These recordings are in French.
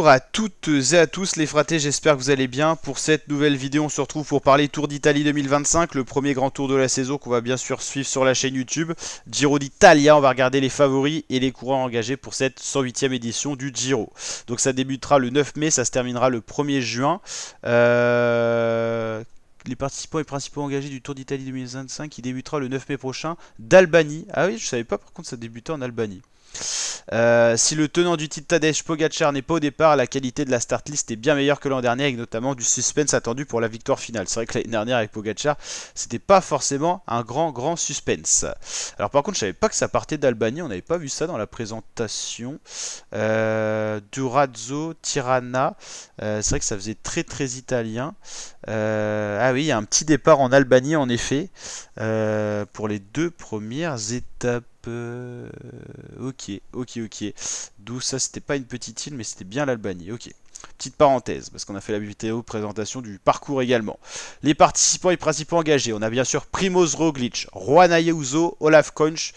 Bonjour à toutes et à tous les fratés, j'espère que vous allez bien. Pour cette nouvelle vidéo, on se retrouve pour parler Tour d'Italie 2025, le premier grand tour de la saison qu'on va bien sûr suivre sur la chaîne YouTube. Giro d'Italia, on va regarder les favoris et les coureurs engagés pour cette 108e édition du Giro. Donc ça débutera le 9 mai, ça se terminera le 1er juin. Les participants et principaux engagés du Tour d'Italie 2025 qui débutera le 9 mai prochain d'Albanie. Ah oui, je savais pas par contre ça débutait en Albanie. Si le tenant du titre Tadej Pogacar n'est pas au départ, la qualité de la start list est bien meilleure que l'an dernier, avec notamment du suspense attendu pour la victoire finale. C'est vrai que l'année dernière avec Pogacar, c'était pas forcément un grand suspense. Alors par contre, je savais pas que ça partait d'Albanie, on n'avait pas vu ça dans la présentation. Durazzo, Tirana, c'est vrai que ça faisait très italien. Ah oui, il y a un petit départ en Albanie en effet, pour les deux premières étapes. Ok. D'où ça, c'était pas une petite île, mais c'était bien l'Albanie. Ok. Petite parenthèse, parce qu'on a fait la vidéo présentation du parcours également. Les participants et principaux engagés, on a bien sûr Primoz Roglic, Juan Ayuso, Olaf Koch.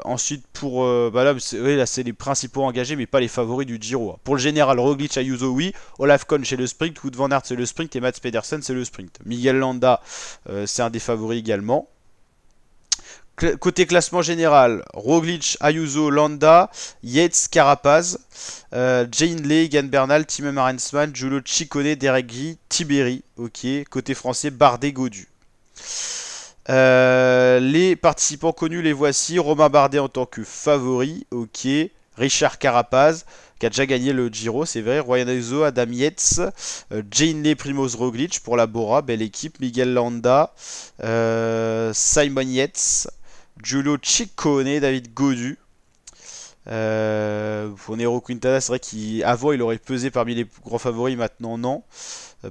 Ensuite, pour là, c'est les principaux engagés, mais pas les favoris du Giro. Pour le général, Roglic, Ayuso, oui. Olaf Koch, c'est le sprint. Wout van Aert, c'est le sprint. Et Mats Pedersen, c'est le sprint. Miguel Landa, c'est un des favoris également. Côté classement général, Roglic, Ayuso, Landa, Yates, Carapaz, Jane Lay, Egan Bernal, Tim Arensman, Giulio Ciccone, Derek Guy, Tiberi. Ok. Côté français, Bardet, Gaudu. Les participants connus, les voici. Romain Bardet en tant que favori. Ok. Richard Carapaz, qui a déjà gagné le Giro, c'est vrai. Ryan Ayuso, Adam Yates, Jane Lay, Primoz Roglic pour la Bora, belle équipe. Miguel Landa, Simon Yates, Giulio Ciccone, David Gaudu. Pour Nairo Quintana, c'est vrai qu'avant il aurait pesé parmi les grands favoris, maintenant non.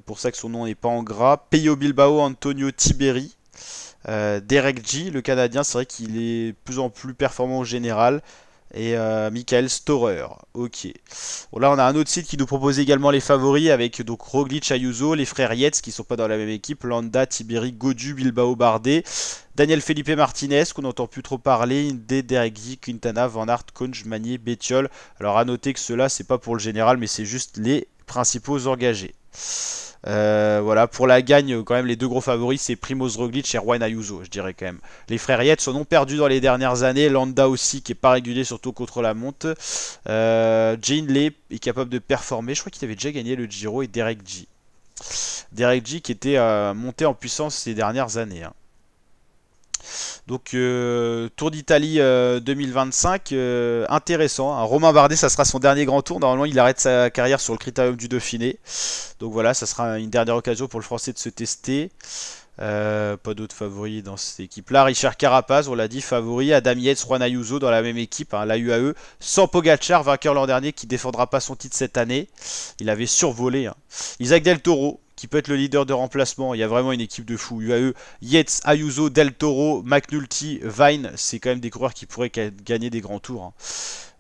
Pour ça que son nom n'est pas en gras. Peyo Bilbao, Antonio Tiberi. Derek G, le Canadien, c'est vrai qu'il est de plus en plus performant au général. Et Michael Storer. Ok. Bon, là on a un autre site qui nous propose également les favoris avec donc Roglic, Ayuso, les frères Yates qui sont pas dans la même équipe, Landa, Tiberi, Gaudu, Bilbao, Bardet, Daniel Felipe Martinez qu'on n'entend plus trop parler, Inde, Derek Guy, Quintana, Van Aert, Koch, Magnier, Bettiol. Alors à noter que ceux-là c'est pas pour le général mais c'est juste les principaux engagés. Voilà, pour la gagne, quand même, les deux gros favoris, c'est Primoz Roglic et Juan Ayuso, je dirais quand même. Les frères Yates en ont perdu dans les dernières années. Landa aussi, qui est pas régulier, surtout contre la monte. Jane Lay est capable de performer. Je crois qu'il avait déjà gagné le Giro et Derek G. Derek G qui était monté en puissance ces dernières années. Hein. Donc Tour d'Italie 2025, intéressant. Hein. Romain Bardet, ça sera son dernier grand tour. Normalement, il arrête sa carrière sur le Critérium du Dauphiné. Donc voilà, ça sera une dernière occasion pour le Français de se tester. Pas d'autres favoris dans cette équipe-là. Richard Carapaz, on l'a dit, favori. Adam Yates, Juan Ayuso dans la même équipe, hein, la UAE. Sans Pogacar, vainqueur l'an dernier, qui défendra pas son titre cette année. Il avait survolé. Hein. Isaac Del Toro, qui peut être le leader de remplacement. Il y a vraiment une équipe de fous. UAE, Yates, Ayuso, Del Toro, McNulty, Vine. C'est quand même des coureurs qui pourraient gagner des grands tours. Hein.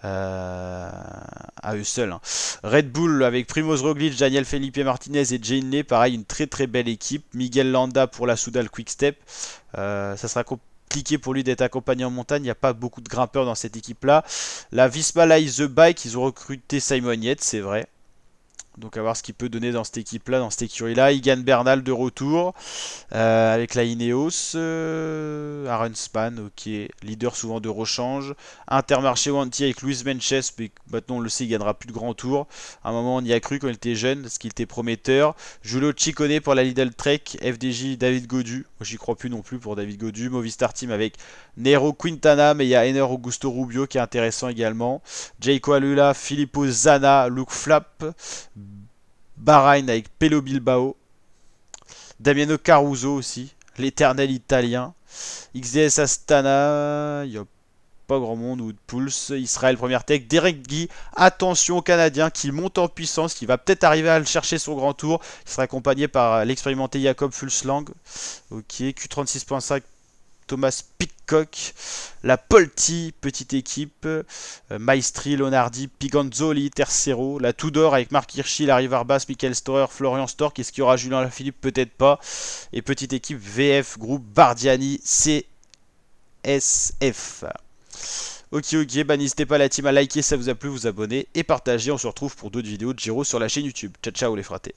À eux seuls. Hein. Red Bull avec Primoz Roglic, Daniel Felipe Martinez et Jane Lay, pareil, une très belle équipe. Miguel Landa pour la Soudal Quick-Step. Ça sera compliqué pour lui d'être accompagné en montagne. Il n'y a pas beaucoup de grimpeurs dans cette équipe-là. La Visma Light The Bike, ils ont recruté Simon Yates, c'est vrai. Donc à voir ce qu'il peut donner dans cette équipe-là, dans cette écurie-là. Egan Bernal de retour avec la Ineos. Arensman, ok. Leader souvent de rechange. Intermarché Wanty avec Luis Menches. Mais maintenant on le sait, il gagnera plus de grands tours. À un moment on y a cru quand il était jeune, parce qu'il était prometteur. Giulio Ciccone pour la Lidl Trek. FDJ David Gaudu. Moi j'y crois plus non plus pour David Gaudu. Movistar Team avec Nairo Quintana. Mais il y a Ener Augusto Rubio qui est intéressant également. Jayco Alula, Filippo Zana, Luke Flap. Bahreïn avec Pello Bilbao, Damiano Caruso aussi, l'éternel italien, XDS Astana, il n'y a pas grand monde, ou de Pulse, Israël Première Tech, Derek Guy, attention au Canadien qui monte en puissance, qui va peut-être arriver à le chercher son grand tour, il sera accompagné par l'expérimenté Jacob Fulslang, ok, Q36.5, Thomas Pidcock, la Polti, petite équipe, Maestri, Lonardi, Piganzoli, Tercero, la Tudor avec Marc Hirschi, Larry Varbas, Michael Storer, Florian Stork, est-ce qu'il y aura Julien Lafilippe? Peut-être pas, et petite équipe VF, groupe Bardiani, CSF. Ok, bah n'hésitez pas la team à liker si ça vous a plu, vous abonner et partager. On se retrouve pour d'autres vidéos de Giro sur la chaîne YouTube. Ciao ciao les fratés.